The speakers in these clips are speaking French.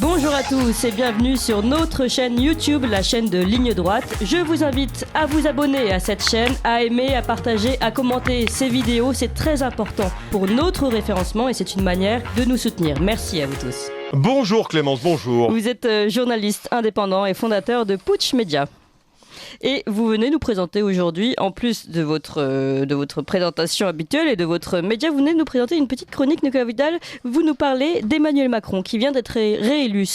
Bonjour à tous et bienvenue sur notre chaîne YouTube, la chaîne de Ligne Droite. Je vous invite à vous abonner à cette chaîne, à aimer, à partager, à commenter ces vidéos. C'est très important pour notre référencement et c'est une manière de nous soutenir. Merci à vous tous. Bonjour Clémence, bonjour. Vous êtes journaliste indépendant et fondateur de Putsch Média. Et vous venez nous présenter aujourd'hui, en plus de votre présentation habituelle et de votre média, vous venez nous présenter une petite chronique, Nicolas Vidal. Vous nous parlez d'Emmanuel Macron qui vient d'être réélu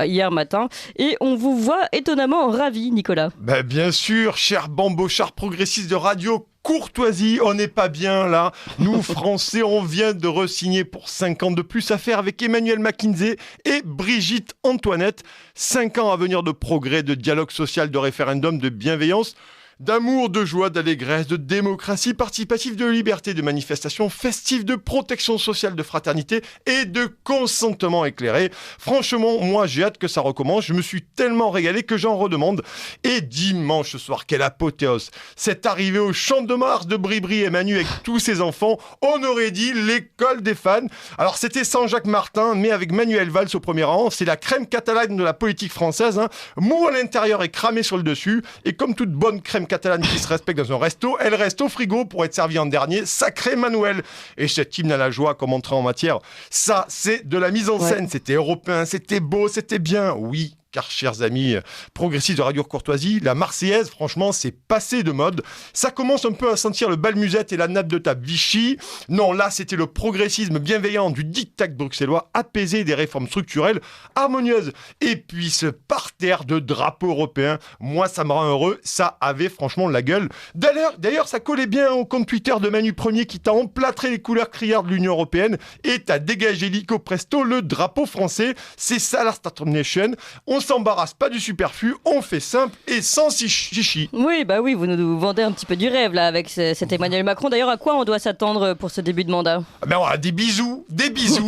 hier matin. Et on vous voit étonnamment ravi, Nicolas. Bien sûr, cher bambochard progressiste de radio Courtoisie, on n'est pas bien là. Nous, Français, on vient de re-signer pour 5 ans de plus à faire avec Emmanuel Mackenzie et Brigitte Antoinette. 5 ans à venir de progrès, de dialogue social, de référendum, de bienveillance, d'amour, de joie, d'allégresse, de démocratie participative, de liberté, de manifestation festive, de protection sociale, de fraternité et de consentement éclairé. Franchement, moi j'ai hâte que ça recommence, je me suis tellement régalé que j'en redemande. Et dimanche soir, quelle apothéose, cette arrivée au Champ de Mars de Bribri et Manu avec tous ses enfants, on aurait dit l'école des fans. Alors c'était sans Jacques Martin, mais avec Manuel Valls au premier rang, c'est la crème catalane de la politique française, mou à l'intérieur et cramé sur le dessus, et comme toute bonne crème catalane qui se respecte dans un resto, elle reste au frigo pour être servie en dernier. Sacré Manuel. Et cet hymne à la joie comme entrée en matière, ça c'est de la mise en scène. C'était européen, c'était beau, c'était bien. Oui, car chers amis progressistes de Radio Courtoisie, la Marseillaise, franchement, c'est passé de mode. Ça commence un peu à sentir le bal musette et la nappe de table Vichy. Non, là, c'était le progressisme bienveillant du diktat bruxellois, apaisé des réformes structurelles harmonieuses. Et puis ce parterre de drapeaux européens, moi, ça me rend heureux. Ça avait franchement la gueule. D'ailleurs, ça collait bien au compte Twitter de Manu Premier qui t'a emplâtré les couleurs criardes de l'Union européenne et t'a dégagé lico presto le drapeau français. C'est ça la Startup Nation. On s'embarrasse pas du superflu, on fait simple et sans chichi. Oui, vous nous vendez un petit peu du rêve là avec cet Emmanuel Macron. D'ailleurs, à quoi on doit s'attendre pour ce début de mandat ? Voilà, des bisous, des bisous.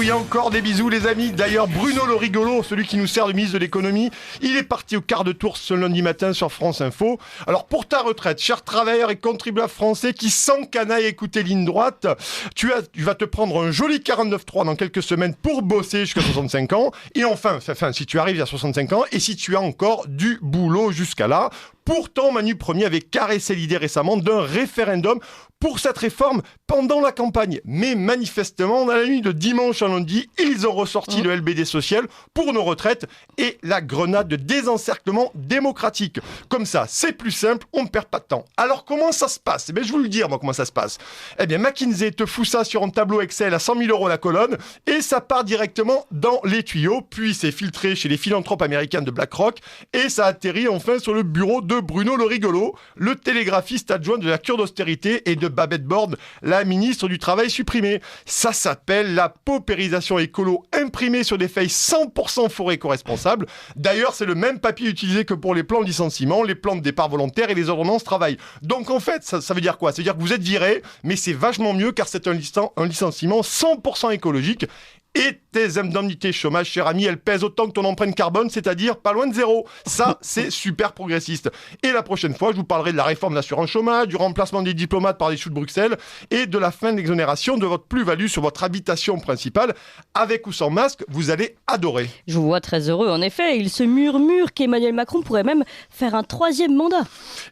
Il y a encore des bisous, les amis. D'ailleurs, Bruno le rigolo, celui qui nous sert de ministre de l'économie, il est parti au quart de tour ce lundi matin sur France Info. Alors, pour ta retraite, cher travailleur et contribuable français qui sans canaille écouter Ligne Droite, tu vas te prendre un joli 49.3 dans quelques semaines pour bosser jusqu'à 65 ans. Et enfin, si tu arrives à 65 ans et si tu as encore du boulot jusqu'à là. Pourtant, Manu Premier avait caressé l'idée récemment d'un référendum pour cette réforme pendant la campagne. Mais manifestement, dans la nuit de dimanche à lundi, ils ont ressorti le LBD social pour nos retraites et la grenade de désencerclement démocratique. Comme ça, c'est plus simple, on ne perd pas de temps. Alors, comment ça se passe ? Je vais vous le dire, moi, comment ça se passe. McKinsey te fout ça sur un tableau Excel à 100 000 € la colonne et ça part directement dans les tuyaux, puis c'est filtré chez les philanthropes américains de BlackRock et ça atterrit enfin sur le bureau de Bruno le rigolo, le télégraphiste adjoint de la cure d'austérité, et de Babette Borde, la ministre du Travail supprimée. Ça s'appelle la paupérisation écolo imprimée sur des feuilles 100% faux éco-responsables. D'ailleurs, c'est le même papier utilisé que pour les plans de licenciement, les plans de départ volontaire et les ordonnances travail. Donc en fait, ça veut dire quoi ? Ça veut dire que vous êtes viré, mais c'est vachement mieux car c'est un licenciement 100% écologique. Et tes indemnités chômage, cher ami, elles pèsent autant que ton empreinte carbone, c'est-à-dire pas loin de zéro. Ça, c'est super progressiste. Et la prochaine fois, je vous parlerai de la réforme de l'assurance chômage, du remplacement des diplomates par des choux de Bruxelles et de la fin de l'exonération de votre plus-value sur votre habitation principale. Avec ou sans masque, vous allez adorer. Je vous vois très heureux, en effet. Il se murmure qu'Emmanuel Macron pourrait même faire un 3e mandat.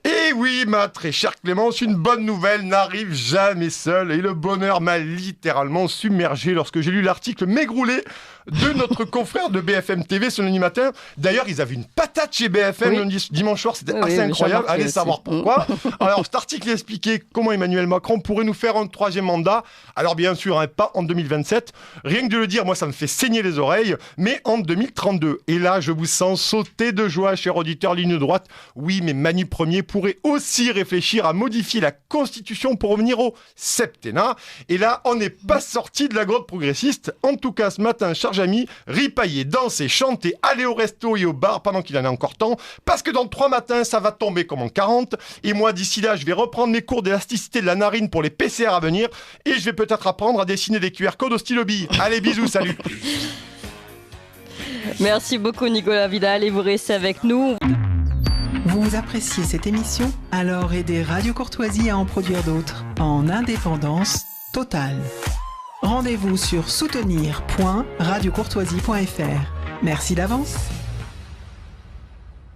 Et oui, ma très chère Clémence, une bonne nouvelle n'arrive jamais seule. Et le bonheur m'a littéralement submergé lorsque j'ai lu l'article mégroulé de notre confrère de BFM TV ce lundi matin. D'ailleurs, ils avaient une patate chez BFM dimanche soir, c'était assez incroyable. Allez savoir pourquoi. Alors, cet article expliquait comment Emmanuel Macron pourrait nous faire un 3e mandat. Alors, bien sûr, pas en 2027. Rien que de le dire, moi, ça me fait saigner les oreilles. Mais en 2032. Et là, je vous sens sauter de joie, cher auditeur Ligne Droite. Oui, mais Manu Premier pourrait aussi réfléchir à modifier la Constitution pour revenir au septennat. Et là, on n'est pas sorti de la grotte progressiste. En tout cas, ce matin, charge ami, ripailler, danser, chanter, aller au resto et au bar pendant qu'il en a encore temps, parce que dans 3 matins, ça va tomber comme en 40. Et moi, d'ici là, je vais reprendre mes cours d'élasticité de la narine pour les PCR à venir, et je vais peut-être apprendre à dessiner des QR codes au stylo bille. Allez, bisous, salut. Merci beaucoup, Nicolas Vidal, et vous restez avec nous. Vous appréciez cette émission ? Alors aidez Radio Courtoisie à en produire d'autres, en indépendance totale. Rendez-vous sur soutenir.radiocourtoisie.fr. Merci d'avance.